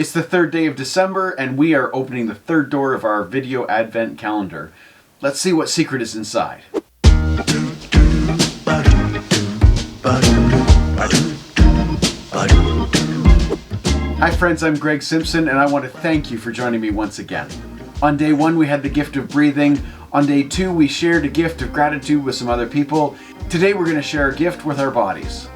It's the third day of December, and we are opening the third door of our video advent calendar. Let's see what secret is inside. Hi friends, I'm Greg Simpson, and I want to thank you for joining me once again. On day one, we had the gift of breathing. On day two, we shared a gift of gratitude with some other people. Today, we're going to share a gift with our bodies.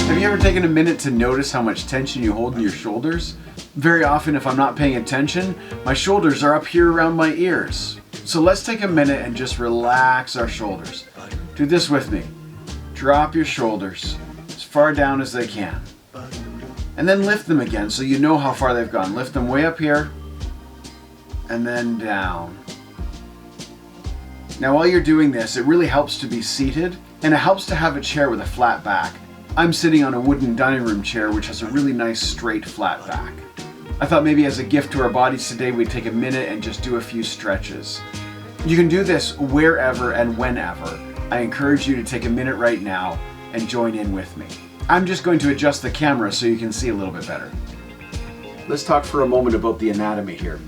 Have you ever taken a minute to notice how much tension you hold in your shoulders? Very often, if I'm not paying attention, my shoulders are up here around my ears. So let's take a minute and just relax our shoulders. Do this with me. Drop your shoulders as far down as they can. And then lift them again so you know how far they've gone. Lift them way up here and then down. Now while you're doing this, it really helps to be seated, and it helps to have a chair with a flat back. I'm sitting on a wooden dining room chair which has a really nice straight flat back. I thought maybe as a gift to our bodies today we'd take a minute and just do a few stretches. You can do this wherever and whenever. I encourage you to take a minute right now and join in with me. I'm just going to adjust the camera so you can see a little bit better. Let's talk for a moment about the anatomy here.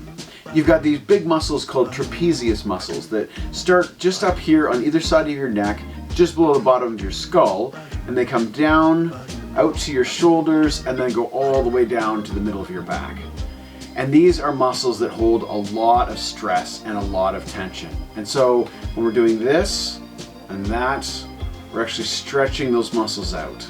You've got these big muscles called trapezius muscles that start just up here on either side of your neck, just below the bottom of your skull, and they come down out to your shoulders and then go all the way down to the middle of your back. And these are muscles that hold a lot of stress and a lot of tension. And so when we're doing this and that, we're actually stretching those muscles out.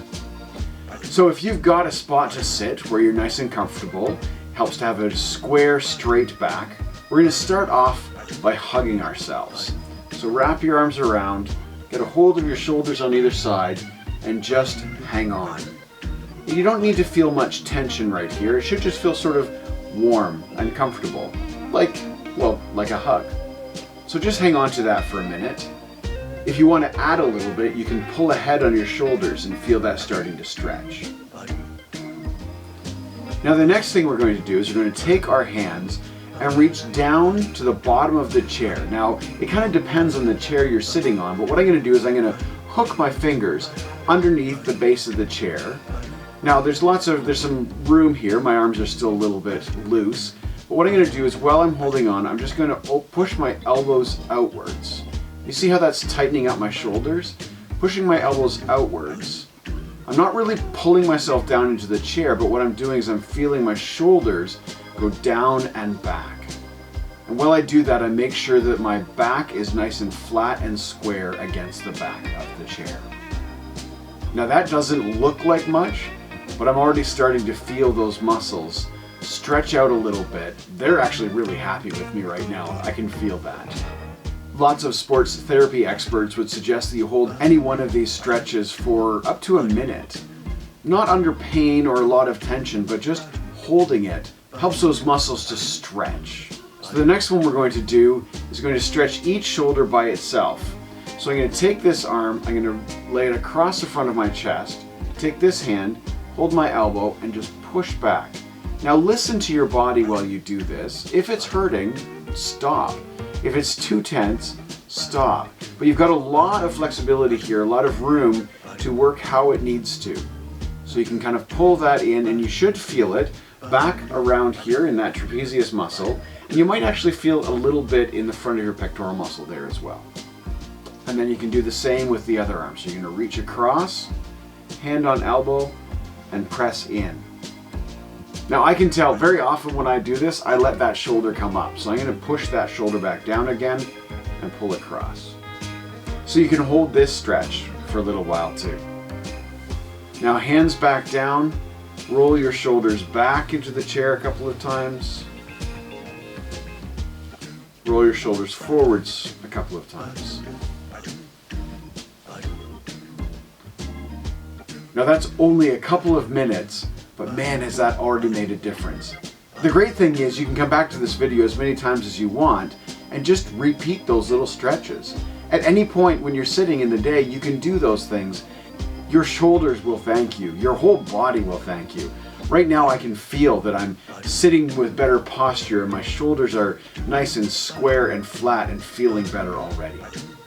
So if you've got a spot to sit where you're nice and comfortable, helps to have a square, straight back, we're going to start off by hugging ourselves. So wrap your arms around, get a hold of your shoulders on either side, and just hang on. You don't need to feel much tension right here. It should just feel sort of warm and comfortable, like a hug. So just hang on to that for a minute. If you want to add a little bit, you can pull ahead on your shoulders and feel that starting to stretch. Now the next thing we're going to do is we're going to take our hands and reach down to the bottom of the chair. Now it kind of depends on the chair you're sitting on, but what I'm going to do is I'm going to hook my fingers underneath the base of the chair. Now there's some room here. My arms are still a little bit loose, but what I'm going to do is while I'm holding on, I'm just going to push my elbows outwards. You see how that's tightening up my shoulders? Pushing my elbows outwards. I'm not really pulling myself down into the chair, but what I'm doing is I'm feeling my shoulders go down and back. And while I do that, I make sure that my back is nice and flat and square against the back of the chair. Now that doesn't look like much, but I'm already starting to feel those muscles stretch out a little bit. They're actually really happy with me right now. I can feel that. Lots of sports therapy experts would suggest that you hold any one of these stretches for up to a minute. Not under pain or a lot of tension, but just holding it helps those muscles to stretch. So the next one we're going to do is going to stretch each shoulder by itself. So I'm going to take this arm, I'm going to lay it across the front of my chest, take this hand, hold my elbow, and just push back. Now listen to your body while you do this. If it's hurting, stop. If it's too tense, stop. But you've got a lot of flexibility here, a lot of room to work how it needs to. So you can kind of pull that in, and you should feel it back around here in that trapezius muscle. And you might actually feel a little bit in the front of your pectoral muscle there as well. And then you can do the same with the other arm. So you're going to reach across, hand on elbow, and press in. Now I can tell very often when I do this, I let that shoulder come up. So I'm going to push that shoulder back down again and pull across. So you can hold this stretch for a little while too. Now hands back down, roll your shoulders back into the chair a couple of times. Roll your shoulders forwards a couple of times. Now that's only a couple of minutes, but man, has that already made a difference. The great thing is you can come back to this video as many times as you want and just repeat those little stretches. At any point when you're sitting in the day, you can do those things. Your shoulders will thank you. Your whole body will thank you. Right now I can feel that I'm sitting with better posture and my shoulders are nice and square and flat and feeling better already.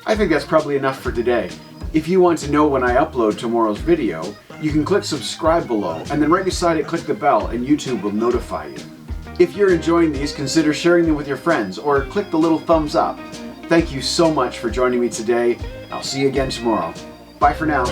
I think that's probably enough for today. If you want to know when I upload tomorrow's video, you can click subscribe below, and then right beside it click the bell and YouTube will notify you. If you're enjoying these, consider sharing them with your friends or click the little thumbs up. Thank you so much for joining me today. I'll see you again tomorrow. Bye for now.